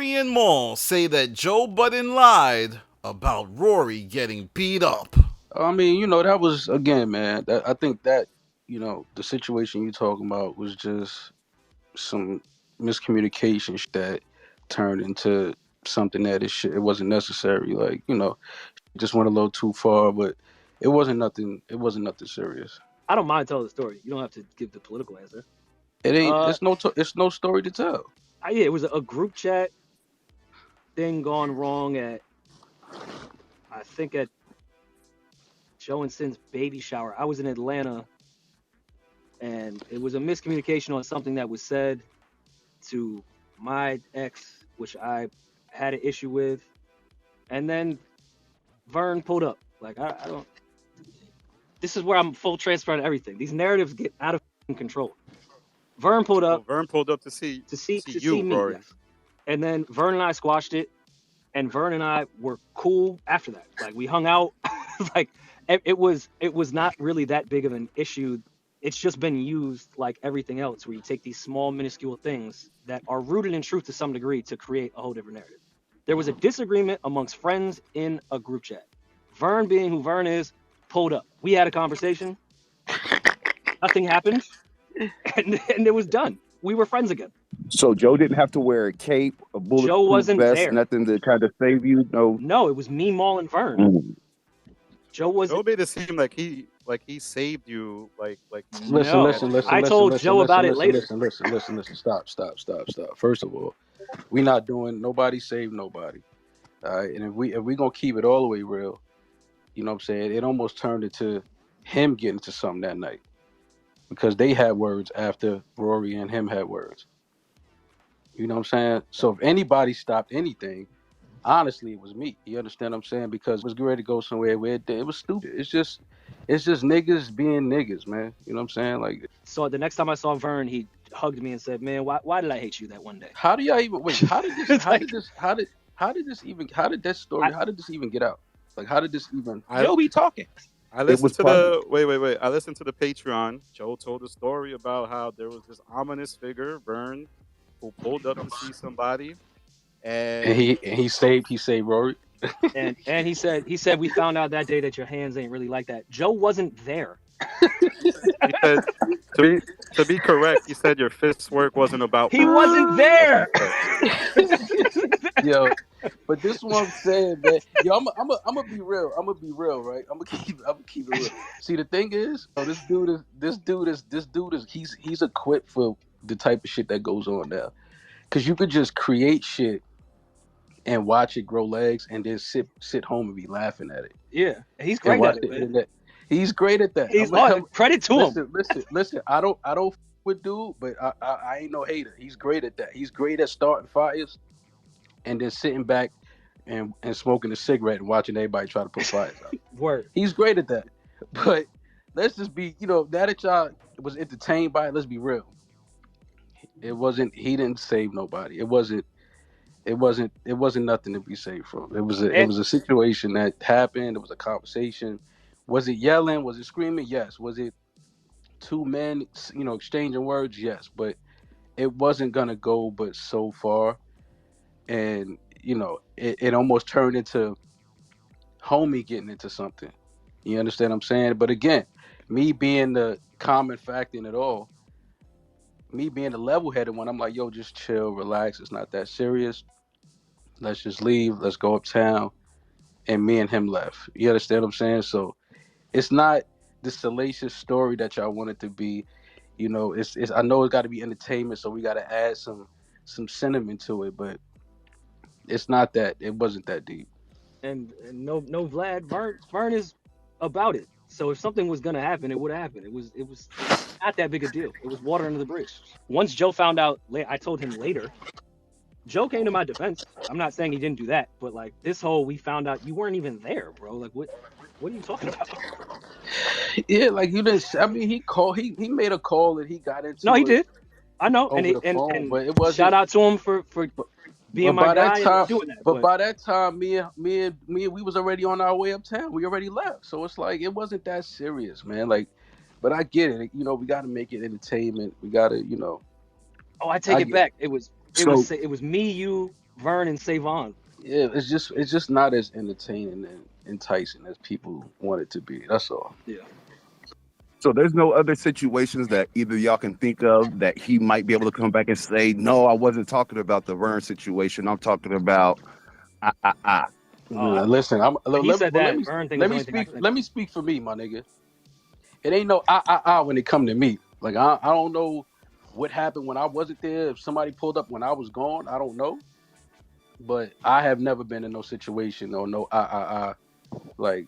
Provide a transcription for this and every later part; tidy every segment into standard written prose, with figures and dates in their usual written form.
Rory and Mal say that Joe Budden lied about Rory getting beat up. I mean, that was again, man. I think that the situation you talking about was just some miscommunication that turned into something that it wasn't necessary. Like just went a little too far, but it wasn't nothing. It wasn't nothing serious. I don't mind telling the story. You don't have to give the political answer. It ain't. Uh, It's no story to tell. yeah, it was a group chat thing gone wrong I think at Joe and Sin's baby shower. I was in Atlanta, and it was a miscommunication on something that was said to my ex, which I had an issue with, and then Vern pulled up. Like I don't. This is where I'm full transparent to everything. These narratives get out of control. Vern pulled So up Vern pulled up to see to see you, me, Rory. yes. And then Vern and I squashed it, and Vern and I were cool after that. Like we hung out. Like it was not really that big of an issue. It's just been used like everything else, where you take these small, minuscule things that are rooted in truth to some degree to create a whole different narrative. There was a disagreement amongst friends in a group chat. Vern, being who Vern is, pulled up. We had a conversation. Nothing happened, and it was done. We were friends again. So Joe didn't have to wear a cape, a Joe bulletproof wasn't vest, there. nothing to kind of save you. No. No, it was me, Maul, and Vern. Mm. Joe wasn't. Joe made it seem like he saved you. Like No. Listen. I told Joe about it later. Listen. Stop. First of all, we not doing nobody save nobody. All right, and if we gonna keep it all the way real, you know what I'm saying? It almost turned into him getting into something that night because they had words after Rory and him had words. You know what I'm saying? So if anybody stopped anything, honestly, it was me. You understand what I'm saying? Because it was getting ready to go somewhere where it was stupid. It's just niggas being niggas, man. You know what I'm saying? Like, So the next time I saw Vern, he hugged me and said, "Man, why did I hate you that one day?" how do y'all even wait? How did this? How did this even get out? Like, how did this even? Joe be talking. I listened was to private. wait. I listened to the Patreon. Joe told a story about how there was this ominous figure, Vern, who pulled up to see somebody, And he saved Rory. And he said we found out that day that your hands ain't really like that. Joe wasn't there. he said to be correct, he said your fist work wasn't about. He wasn't there. Yo, but this is what I'm saying, man. Yo, I'm gonna be real. I'm gonna be real, right? I'm gonna keep it real. See, the thing is, this dude is he's equipped for the type of shit that goes on now. Cause you could just create shit and watch it grow legs, and then sit home and be laughing at it. Yeah, he's And great watch at the it, man. internet. He's great at that. He's I'm gonna credit to him. listen. I don't with dude, but I ain't no hater. He's great at that. He's great at starting fires and then sitting back and smoking a cigarette and watching everybody try to put fires out. Word. He's great at that. But let's just be, now that y'all was entertained by it, let's be real. He didn't save nobody. It wasn't nothing to be saved from. It was a situation that happened. It was a conversation. Was it yelling? Was it screaming? Yes. Was it two men, exchanging words? Yes. But it wasn't gonna go but so far. And it almost turned into homie getting into something. You understand what I'm saying? But again, me being the common factor in it all, me being the level-headed one, I'm like, yo, just chill, relax. It's not that serious. Let's just leave. Let's go uptown. And me and him left. You understand what I'm saying? So it's not the salacious story that y'all want it to be. It's I know it's got to be entertainment, so we got to add some sentiment to it, but it's not that. It wasn't that deep. And no Vlad. Vern is about it. So if something was gonna happen, it would happen. It was not that big a deal. It was water under the bridge. Once Joe found out, I told him later. Joe came to my defense. I'm not saying he didn't do that, but like this whole, we found out you weren't even there, bro. Like what are you talking about? Yeah, like you didn't. I mean, he made a call and he got into. No, he did. I know, over the phone, and but it wasn't. Shout out to him for being my guy and doing that. But by that time, me and we was already on our way uptown. We already left, so it's like it wasn't that serious, man. Like, but I get it. We got to make it entertainment. We got to, Oh, I take it back. It was me, you, Vern and Savon. Yeah, it's just not as entertaining and enticing as people want it to be. That's all. Yeah. So there's no other situations that either y'all can think of that he might be able to come back and say, no, I wasn't talking about the Vern situation. I'm talking about ah ah ah. Nah, listen, When he said let that, me Vern thing was the only thing I speak. could think Let of. me speak for me, my nigga. It ain't no when it come to me. Like I don't know what happened when I wasn't there. If somebody pulled up when I was gone, I don't know. But I have never been in no situation or no like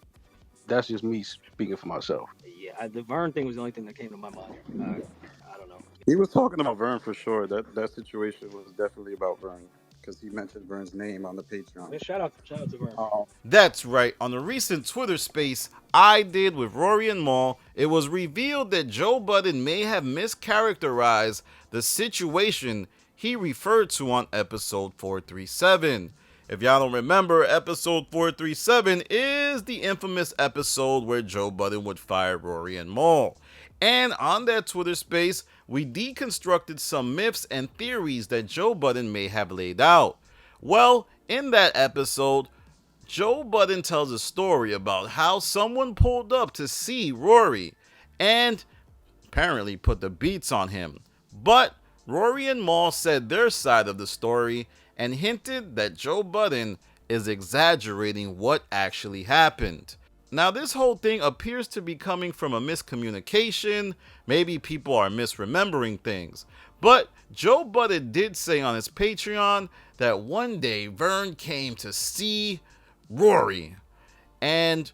that's just me speaking for myself. Yeah, the Vern thing was the only thing that came to my mind. I don't know. He was talking about Vern for sure. That situation was definitely about Vern because he mentioned Vern's name on the Patreon. Yeah, shout out to Vern. That's right, on a recent Twitter space I did with Rory and Mal, it was revealed that Joe Budden may have mischaracterized the situation he referred to on episode 437. If y'all don't remember, episode 437 is the infamous episode where Joe Budden would fire Rory and Mal. And on that Twitter space, we deconstructed some myths and theories that Joe Budden may have laid out. Well, in that episode, Joe Budden tells a story about how someone pulled up to see Rory and apparently put the beats on him. But Rory and Mal said their side of the story and hinted that Joe Budden is exaggerating what actually happened. Now, this whole thing appears to be coming from a miscommunication. Maybe people are misremembering things. But Joe Budden did say on his Patreon that one day Vern came to see Rory and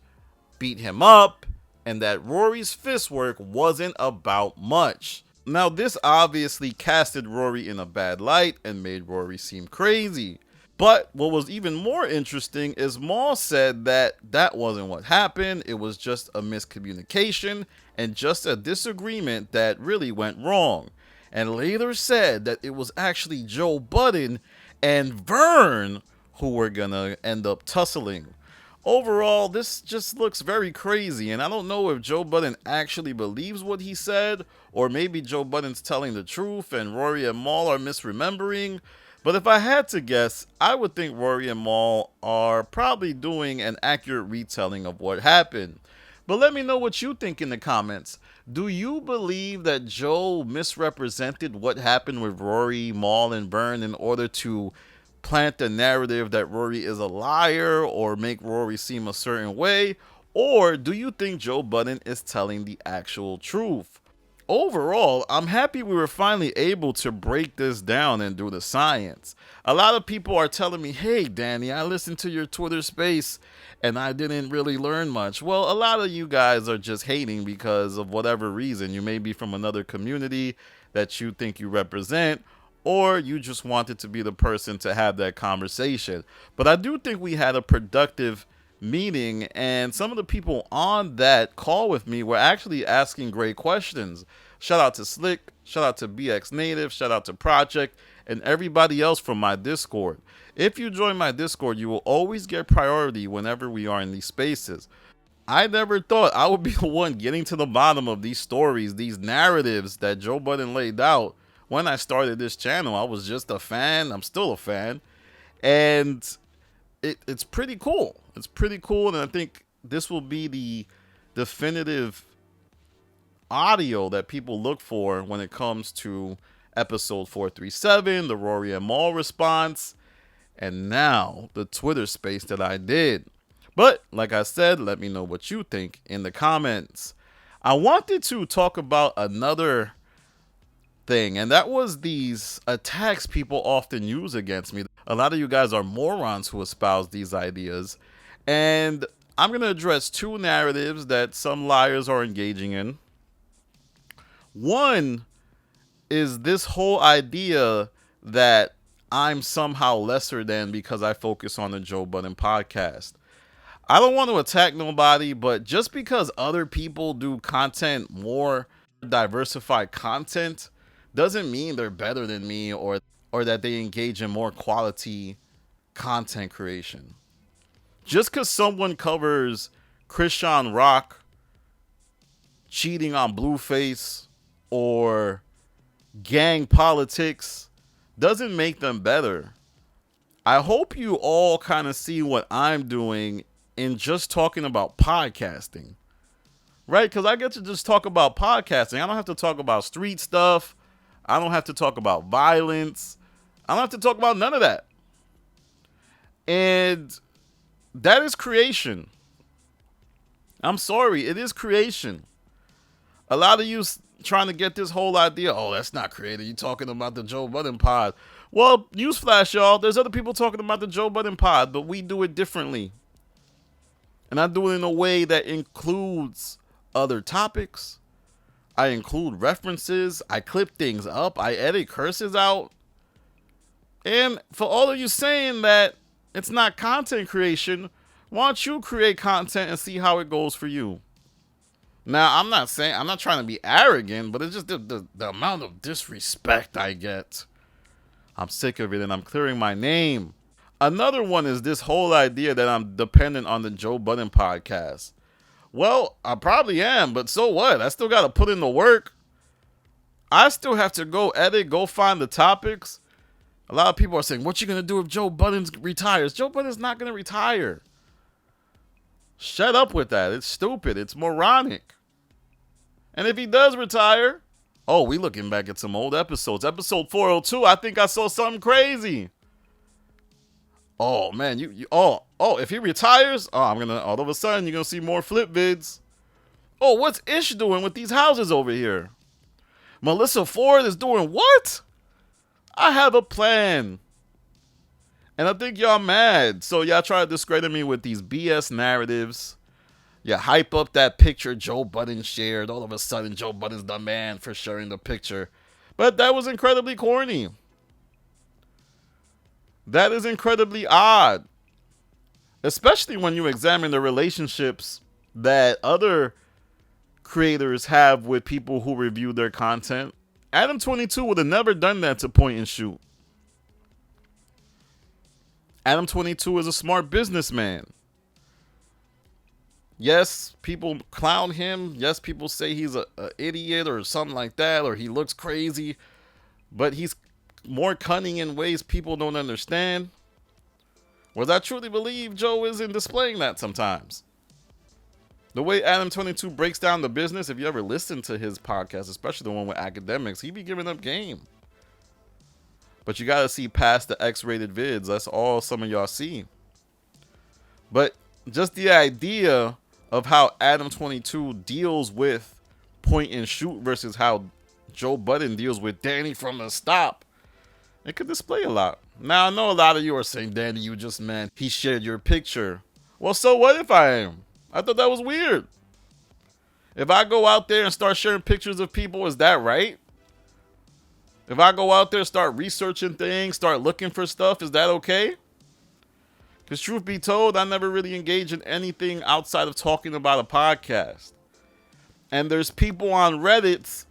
beat him up, and that Rory's fist work wasn't about much. Now, this obviously casted Rory in a bad light and made Rory seem crazy. But what was even more interesting is Mal said that that wasn't what happened. It was just a miscommunication and just a disagreement that really went wrong. And later said that it was actually Joe Budden and Vern who were gonna end up tussling. Overall, this just looks very crazy, and I don't know if Joe Budden actually believes what he said, or maybe Joe Budden's telling the truth and Rory and Mal are misremembering. But if I had to guess, I would think Rory and Mal are probably doing an accurate retelling of what happened. But let me know what you think in the comments. Do you believe that Joe misrepresented what happened with Rory, Mal, and Vern in order to plant the narrative that Rory is a liar or make Rory seem a certain way? Or do you think Joe Budden is telling the actual truth? Overall, I'm happy we were finally able to break this down and do the science. A lot of people are telling me, hey Danny, I listened to your Twitter space and I didn't really learn much. Well, a lot of you guys are just hating because of whatever reason. You may be from another community that you think you represent, or you just wanted to be the person to have that conversation. But I do think we had a productive meeting, and some of the people on that call with me were actually asking great questions. Shout out to Slick, shout out to BX Native, shout out to Project, and everybody else from my Discord. If you join my Discord, you will always get priority whenever we are in these spaces. I never thought I would be the one getting to the bottom of these stories, these narratives that Joe Budden laid out. When I started this channel, I was just a fan. I'm still a fan. And it's pretty cool. It's pretty cool. And I think this will be the definitive audio that people look for when it comes to episode 437, the Rory and Mal response, and now the Twitter space that I did. But like I said, let me know what you think in the comments. I wanted to talk about another thing, and that was these attacks people often use against me. A lot of you guys are morons who espouse these ideas, and I'm going to address two narratives that some liars are engaging in. One is this whole idea that I'm somehow lesser than because I focus on the Joe Budden podcast. I don't want to attack nobody, but just because other people do content, more diversified content, doesn't mean they're better than me or that they engage in more quality content creation. Just because someone covers Christian Rock cheating on Blueface or gang politics doesn't make them better. I hope you all kind of see what I'm doing in just talking about podcasting. Right? Because I get to just talk about podcasting. I don't have to talk about street stuff. I don't have to talk about violence. I don't have to talk about none of that. And that is creation. I'm sorry, it is creation. A lot of you trying to get this whole idea, oh, that's not creative. You talking about the Joe Budden pod. Well, newsflash, y'all. There's other people talking about the Joe Budden pod, but we do it differently. And I do it in a way that includes other topics. I include references. I clip things up. I edit curses out. And for all of you saying that it's not content creation, why don't you create content and see how it goes for you? Now, I'm not trying to be arrogant, but it's just the amount of disrespect I get. I'm sick of it, and I'm clearing my name. Another one is this whole idea that I'm dependent on the Joe Budden podcast. Well, I probably am, but so what? I still got to put in the work. I still have to go edit, go find the topics. A lot of people are saying, what you going to do if Joe Budden retires? Joe Budden's not going to retire. Shut up with that. It's stupid. It's moronic. And if he does retire, oh, we looking back at some old episodes. Episode 402, I think I saw something crazy. Oh, man, if he retires, all of a sudden, you're going to see more flip vids. Oh, what's Ish doing with these houses over here? Melissa Ford is doing what? I have a plan. And I think y'all mad. So y'all try to discredit me with these BS narratives. You hype up that picture Joe Budden shared. All of a sudden, Joe Budden's the man for sharing the picture. But that was incredibly corny. That is incredibly odd. Especially when you examine the relationships that other creators have with people who review their content. Adam22 would have never done that to point and shoot. Adam22 is a smart businessman. Yes, people clown him. Yes, people say he's an idiot or something like that, or he looks crazy. But he's more cunning in ways people don't understand. Whereas I truly believe Joe isn't displaying that sometimes. The way Adam22 breaks down the business, if you ever listen to his podcast, especially the one with academics, he be giving up game. But you got to see past the X-rated vids. That's all some of y'all see. But just the idea of how Adam22 deals with point and shoot versus how Joe Budden deals with Danny from the stop, it could display a lot. Now, I know a lot of you are saying, Danny, you just meant he shared your picture. Well, so what if I am? I thought that was weird. If I go out there and start sharing pictures of people, is that right? If I go out there, start researching things, start looking for stuff, is that okay? Because truth be told, I never really engage in anything outside of talking about a podcast. And there's people on Reddit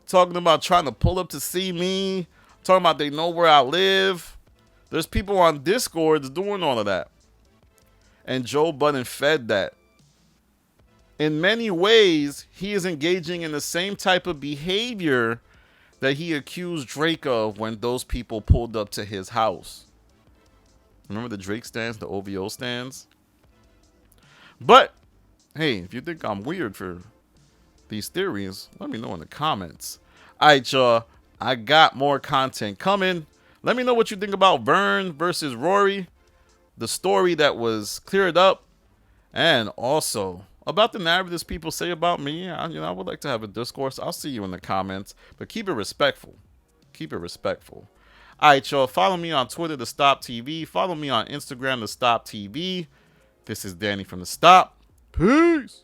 talking about trying to pull up to see me, talking about they know where I live. There's people on Discord doing all of that. And Joe Budden fed that. In many ways, he is engaging in the same type of behavior that he accused Drake of when those people pulled up to his house. Remember the Drake stands, the OVO stands? But, hey, if you think I'm weird for these theories, let me know in the comments. Alright, y'all. I got more content coming. Let me know what you think about Vern versus Rory, the story that was cleared up, and also about the narratives people say about me. I would like to have a discourse. I'll see you in the comments, but keep it respectful. Keep it respectful. All right, y'all. Follow me on Twitter, The Stop TV. Follow me on Instagram, The Stop TV. This is Danny from The Stop. Peace.